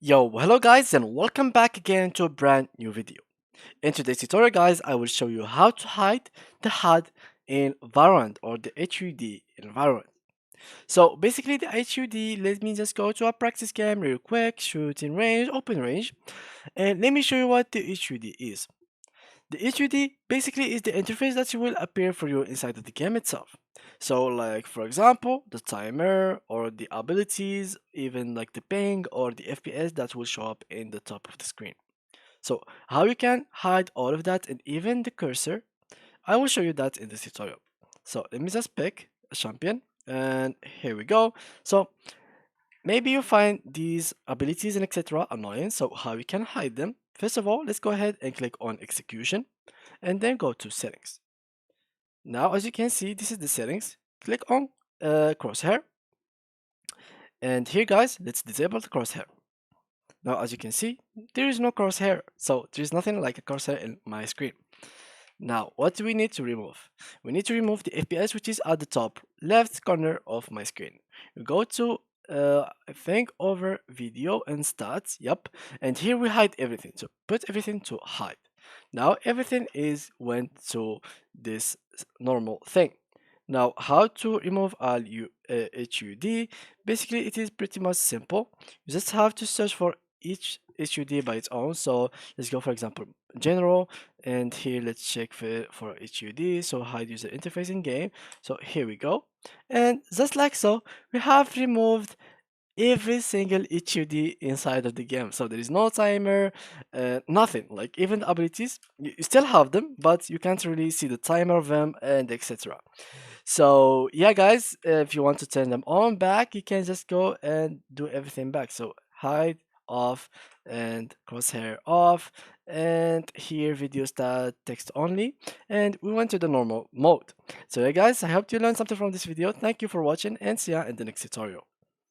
Yo, hello guys and welcome back again to a brand new video. In today's tutorial guys, I will show you how to hide the HUD in Valorant or the HUD in Valorant. So basically the HUD, let me just go to a practice game real quick, shooting range, open range, and let me show you what the HUD is. The HUD basically is the interface that will appear for you inside of the game itself. So like for example, the timer or the abilities, even like the ping or the FPS that will show up in the top of the screen. So how you can hide all of that and even the cursor, I will show you that in this tutorial. So let me just pick a champion and here we go. So maybe you find these abilities and etc annoying, so how you can hide them. First of all, let's go ahead and click on execution and then go to settings. Now, as you can see, this is the settings. Click on crosshair. And here, guys, let's disable the crosshair. Now, as you can see, there is no crosshair. So there is nothing like a crosshair in my screen. Now, what do we need to remove? We need to remove the FPS, which is at the top left corner of my screen. We go to, I think, over video and stats. Yep. And here we hide everything. So put everything to hide. Now everything is went to this normal thing. Now, how to remove all HUD? Basically, it is pretty much simple. You just have to search for each HUD by its own. So let's go, for example, general, and here let's check for HUD. So hide user interface in game. So here we go, and just like so, we have removed every single HUD inside of the game. So there is no timer, nothing. Like even the abilities, you still have them, but you can't really see the timer of them and etc. So yeah, guys, if you want to turn them on back, you can just go and do everything back. So hide off and crosshair off, and here video start text only, and we went to the normal mode. So yeah guys, I hope you learned something from this video. Thank you for watching and see ya in the next tutorial.